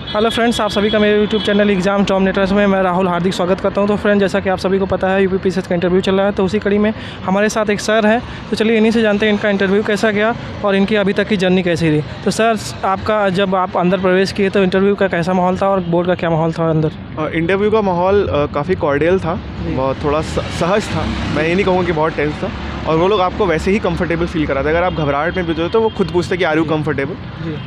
Hello friends, आप सभी का मेरे YouTube channel exam top network में मैं राहुल हार्दिक स्वागत करता हूं। तो फ्रेंड, जैसा कि आप सभी को पता है यूपीपीसीएस का इंटरव्यू चल रहा है, तो उसी कड़ी में हमारे साथ एक सर हैं। तो चलिए इन्हीं से जानते हैं इनका इंटरव्यू कैसा गया और इनकी अभी तक की जर्नी कैसी रही। तो सर, आपका जब आप अंदर प्रवेश किए तो इंटरव्यू का कैसा माहौल था और बोर्ड का क्या माहौल था अंदर? इंटरव्यू का माहौल काफ़ी कॉर्डियल था, बहुत थोड़ा सहज था। मैं ये नहीं कहूँगा कि बहुत टेंस था, और वो लोग आपको वैसे ही कंफर्टेबल फील कराते हैं। अगर आप घबराहट में भी हो तो वो खुद पूछते कि आर यू कंफर्टेबल,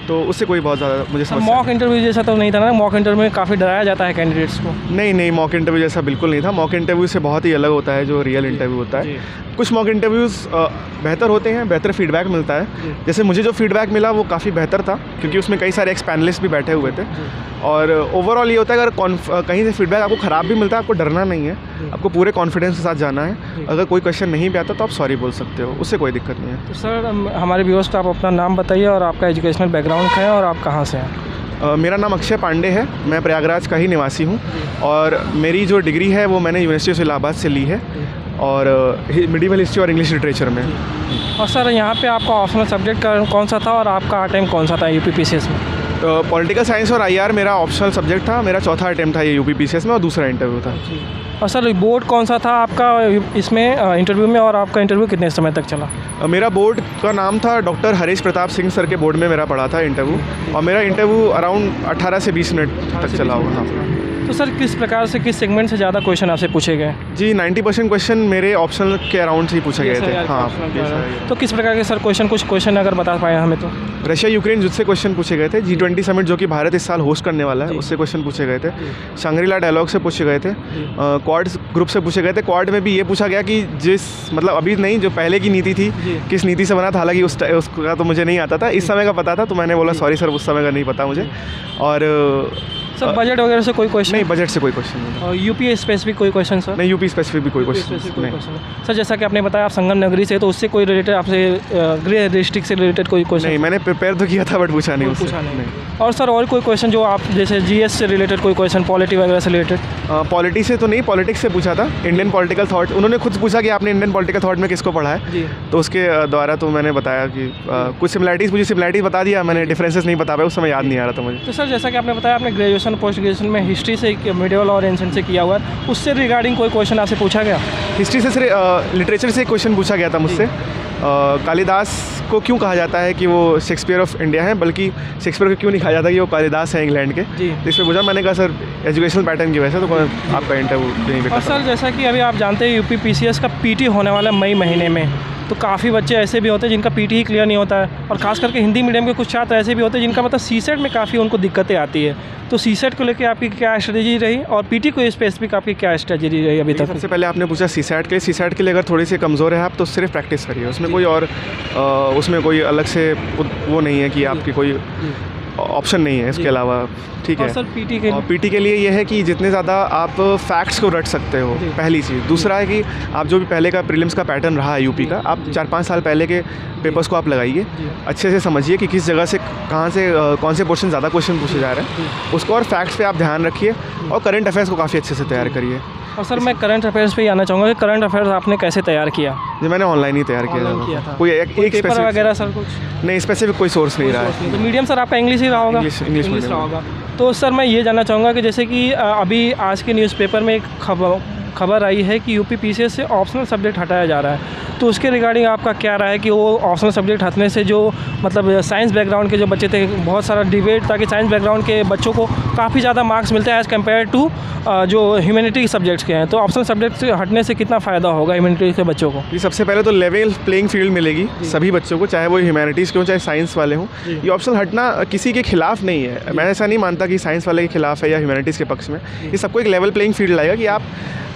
तो उससे कोई बहुत ज़्यादा मुझे समस्या। मॉक इंटरव्यू जैसा तो नहीं था ना? मॉक इंटरव्यू में काफ़ी डराया जाता है कैंडिडेट्स को। नहीं, मॉक इंटरव्यू जैसा बिल्कुल नहीं था। मॉक इंटरव्यू से बहुत ही अलग होता है जो रियल इंटरव्यू होता है। कुछ मॉक इंटरव्यूज़ बेहतर होते हैं, बेहतर फीडबैक मिलता है। जैसे मुझे जो फीडबैक मिला वो काफ़ी बेहतर था, क्योंकि उसमें कई सारे एक्स पैनलिस्ट भी बैठे हुए थे। और ओवरऑल ये होता है, अगर कहीं से फीडबैक आपको ख़राब भी मिलता है, आपको डरना नहीं है, आपको पूरे कॉन्फिडेंस के साथ जाना है। अगर कोई क्वेश्चन नहीं भी आता तो आप सॉरी बोल सकते हो, उससे कोई दिक्कत नहीं है। तो सर, हमारे व्यूअर्स को आप अपना नाम बताइए और आपका एजुकेशनल बैकग्राउंड क्या है और आप कहाँ से हैं? मेरा नाम अक्षय पांडे है, मैं प्रयागराज का ही निवासी हूँ, और मेरी जो डिग्री है वो मैंने यूनिवर्सिटी ऑफ इलाहाबाद से ली है, और मिडिवल हिस्ट्री और इंग्लिश लिटरेचर में। और सर, यहाँ पे आपका ऑप्शनल सब्जेक्ट कौन सा था और आपका अटेम्प्ट कौन सा था यूपीपीसीएस में? पॉलिटिकल साइंस और आईआर मेरा ऑप्शनल सब्जेक्ट था। मेरा चौथा अटेम्प्ट था ये यूपीपीसीएस में, और दूसरा इंटरव्यू था। और सर, बोर्ड कौन सा था आपका इसमें इंटरव्यू में, और आपका इंटरव्यू कितने समय तक चला? मेरा बोर्ड का नाम था डॉक्टर हरीश प्रताप सिंह सर के बोर्ड में मेरा पड़ा था इंटरव्यू, और मेरा इंटरव्यू अराउंड 18 से 20 मिनट तक चला होगा। तो सर, किस प्रकार से, किस सेगमेंट से ज़्यादा क्वेश्चन आपसे पूछे गए? जी, 90% क्वेश्चन मेरे ऑप्शनल के अराउंड से ही पूछे गए थे। हाँ, तो किस प्रकार के सर कुछ क्वेश्चन अगर बता पाए हमें तो? रशिया यूक्रेन युद्ध से क्वेश्चन पूछे गए थे। G20 समिट जो कि भारत इस साल होस्ट करने वाला है, उससे क्वेश्चन पूछे गए थे। शांग्री-ला डायलॉग से पूछे गए थे। क्वाड ग्रुप से पूछे गए थे। क्वाड में भी ये पूछा गया कि मतलब अभी नहीं, जो पहले की नीति थी, किस नीति से बना था। हालांकि उसका तो मुझे नहीं आता था, इस समय का पता था, तो मैंने बोला सॉरी सर, उस समय का नहीं पता मुझे। और सर, बजट वगैरह से कोई क्वेश्चन? नहीं, बजट से कोई क्वेश्चन नहीं। और यूपी स्पेसिफिक कोई क्वेश्चन सर? नहीं, यूपी स्पेसिफिक भी कोई क्वेश्चन नहीं। सर, जैसा कि आपने बताया आप संगम नगरी से, तो उससे कोई रिलेटेड आपसे गृह डिस्ट्रिक्ट से रिलेटेड कोई क्वेश्चन? नहीं, मैंने प्रिपेयर तो किया था, बट पूछा नहीं उससे। और सर, और कोई क्वेश्चन जो आप, जैसे जीएस से रिलेटेड कोई क्वेश्चन, पॉलिटी वगैरह से रिलेटेड? पॉलिटी से तो नहीं, पॉलिटिक्स से पूछा था। इंडियन पॉलिटिकल थॉट, उन्होंने खुद पूछा कि आपने इंडियन पॉलिटिकल थॉट में किसको पढ़ा है, तो उसके द्वारा तो मैंने बताया कि कुछ सिमिलैरिटीज़ बता दिया मैंने, डिफरेंसेस नहीं बता पाया, उस समय याद नहीं आ रहा था मुझे। तो सर, जैसा कि आपने बताया आपने ग्रेजुएशन पोस्ट ग्रेजुएशन में हिस्ट्री से, मिडिवल और एंशिएंट से किया हुआ है, उससे रिगार्डिंग कोई क्वेश्चन आपसे पूछा गया? हिस्ट्री से लिटरेचर से एक क्वेश्चन पूछा गया था मुझसे। कालिदास को क्यों कहा जाता है कि वो शेक्सपियर ऑफ इंडिया है, बल्कि शेक्सपियर को क्यों नहीं कहा जाता कि वो कालिदास है इंग्लैंड के? इस पर पूछा। मैंने कहा सर, एजुकेशनल पैटर्न की वजह से, तो आपका इंटरव्यू नहीं बेटा। और सर, जैसा कि अभी आप जानते हैं यूपीपीसीएस का पीटी होने वाला है मई महीने में, तो काफ़ी बच्चे ऐसे भी होते हैं जिनका पीटी ही क्लियर नहीं होता है, और खास करके हिंदी मीडियम के कुछ छात्र ऐसे भी होते हैं जिनका मतलब सीसेट में काफ़ी उनको दिक्कतें आती है। तो सीसेट को लेकर आपकी क्या स्ट्रेटजी रही, और पीटी को स्पेसिफिक आपकी क्या स्ट्रेटजी रही अभी तक? सबसे पहले आपने पूछा सीसेट के लिए अगर थोड़ी सी कमज़ोर है आप, तो सिर्फ प्रैक्टिस करिए, उसमें कोई और उसमें कोई अलग से वो नहीं है कि आपकी कोई ऑप्शन नहीं है इसके अलावा, ठीक है। सर, पीटी के लिए ये है कि जितने ज़्यादा आप फैक्ट्स को रट सकते हो, पहली चीज़। दूसरा है कि आप जो भी पहले का प्रीलिम्स का पैटर्न रहा है यूपी का, आप 4-5 साल पहले के पेपर्स को आप लगाइए, अच्छे से समझिए कि किस जगह से कहाँ से कौन से पोर्शन ज़्यादा क्वेश्चन पूछे जा रहे हैं उसको, और फैक्ट्स पे आप ध्यान रखिए, और करंट अफेयर्स को काफ़ी अच्छे से तैयार करिए। और सर, मैं करंट अफेयर्स पे ही आना चाहूँगा कि करंट अफेयर्स आपने कैसे तैयार किया? जी, मैंने ऑनलाइन ही तैयार किया था। कोई एक पेपर वगैरह सर कुछ नहीं, स्पेसिफिक कोई सोर्स नहीं रहा है। तो मीडियम सर आपका इंग्लिश ही रहा होगा? इंग्लिश रहा होगा। तो सर, मैं ये जानना चाहूँगा कि जैसे कि अभी आज के न्यूज़पेपर में एक खबर आई है कि यूपीपीसीएस से ऑप्शनल सब्जेक्ट हटाया जा रहा है, तो उसके रिगार्डिंग आपका क्या राय है कि वो ऑप्शनल सब्जेक्ट हटने से जो मतलब साइंस बैकग्राउंड के जो बच्चे थे, बहुत सारा डिबेट था कि साइंस बैकग्राउंड के बच्चों को काफ़ी ज़्यादा मार्क्स मिलते हैं एज़ कम्पेयर टू जो ह्यूमैनिटी सब्जेक्ट्स के हैं, तो ऑप्शनल सब्जेक्ट से हटने से कितना फ़ायदा होगा ह्यूमैनिटी के बच्चों को? ये सबसे पहले तो लेवल प्लेइंग फील्ड मिलेगी सभी बच्चों को, चाहे वो ह्यूमैनिटीज़ के हों चाहे साइंस वाले हों। ये ऑप्शनल हटना किसी के खिलाफ नहीं है, मैं ऐसा नहीं मानता कि साइंस वाले के खिलाफ है या ह्यूमैनिटीज़ के पक्ष में। ये सबको एक लेवल प्लेइंग फील्ड लाएगा कि आप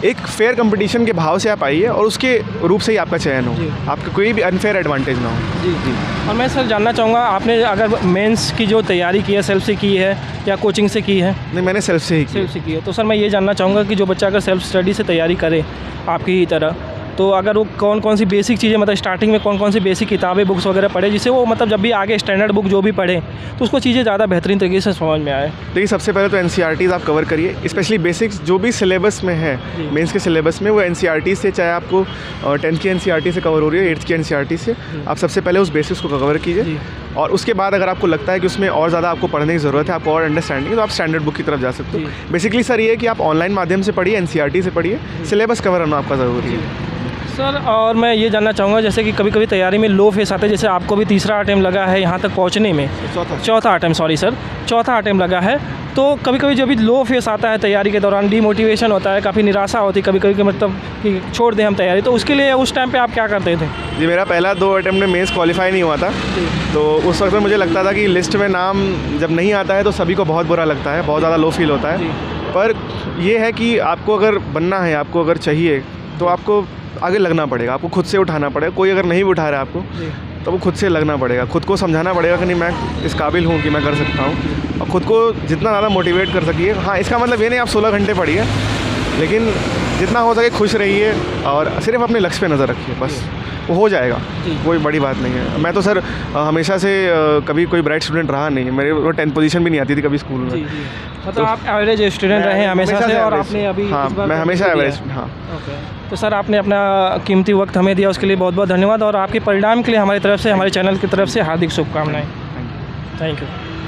एक फेयर कंपटीशन के भाव से आप आइए, और उसके रूप से ही आपका चयन हो, आपका कोई भी अनफेयर एडवांटेज ना हो। जी। और मैं सर जानना चाहूँगा, आपने अगर मेंस की जो तैयारी की है सेल्फ से की है या कोचिंग से की है? नहीं, मैंने सेल्फ से की है। तो सर, मैं ये जानना चाहूँगा कि जो बच्चा अगर सेल्फ स्टडी से तैयारी करे आपकी तरह, तो अगर वो कौन कौन सी बेसिक चीज़ें, मतलब स्टार्टिंग में कौन कौन सी बेसिक किताबें बुक्स वगैरह पढ़े, जिससे वो मतलब जब भी आगे स्टैंडर्ड बुक जो भी पढ़े तो उसको चीज़ें ज़्यादा बेहतरीन तरीके से समझ में आए? देखिए, सबसे पहले तो एनसीईआरटीज़ आप कवर करिए, स्पेशली बेसिक्स जो भी सिलेबस में है, मेंस के सिलेबस में, वो एनसीईआरटी से, चाहे आपको 10th की एनसीईआरटी से कवर हो रही है, 8th की एनसीईआरटी से, आप सबसे पहले उस बेसिक्स को कवर कीजिए। और उसके बाद अगर आपको लगता है कि उसमें और ज़्यादा आपको पढ़ने की ज़रूरत है, आपको और अंडरस्टैंडिंग है, तो आप स्टैंडर्ड बुक की तरफ जा सकते हो। बेसिकली सर ये है कि आप ऑनलाइन माध्यम से पढ़िए, NCERT से पढ़िए, सिलेबस कवर होना आपका ज़रूरी है। सर और मैं ये जानना चाहूँगा जैसे कि कभी कभी तैयारी में लो फेस आता है, जैसे आपको भी तीसरा अटेम्प्ट लगा है यहाँ तक पहुँचने में, चौथा अटेम्प्ट सॉरी सर, चौथा अटेम्प्ट लगा है, तो कभी कभी जब भी लो फेस आता है तैयारी के दौरान, डीमोटिवेशन होता है, काफ़ी निराशा होती है कभी कभी कि मतलब कि छोड़ दें हम तैयारी, तो उसके लिए उस टाइम पे आप क्या करते थे? जी मेरा पहला 2 अटेम्प्ट में मेंस क्वालिफाई नहीं हुआ था, तो उस वक्त में मुझे लगता था कि लिस्ट में नाम जब नहीं आता है तो सभी को बहुत बुरा लगता है, बहुत ज़्यादा लो फील होता है। पर ये है कि आपको अगर बनना है, आपको अगर चाहिए, तो आपको आगे लगना पड़ेगा, आपको खुद से उठाना पड़ेगा। कोई अगर नहीं भी उठा रहा है आपको, तो वो खुद से लगना पड़ेगा, खुद को समझाना पड़ेगा कि नहीं मैं इस काबिल हूँ कि मैं कर सकता हूँ, और खुद को जितना ज़्यादा मोटिवेट कर सकिए। हाँ, इसका मतलब ये नहीं आप 16 घंटे पढ़िए, लेकिन जितना हो सके खुश रहिए और सिर्फ अपने लक्ष्य पे नज़र रखिए, बस वो हो जाएगा, कोई बड़ी बात नहीं है। मैं तो सर हमेशा से कभी कोई ब्राइट स्टूडेंट रहा नहीं, मेरे को 10th पोजीशन भी नहीं आती थी कभी स्कूल में। मतलब तो आप एवरेज स्टूडेंट रहे हैं हमेशा से, और आपने अभी हाँ मैं हमेशा एवरेज। हाँ ओके, तो सर आपने अपना कीमती वक्त हमें दिया, उसके लिए बहुत बहुत धन्यवाद, और आपके परिणाम के लिए हमारी तरफ से, हमारे चैनल की तरफ से हार्दिक शुभकामनाएँ। Thank you.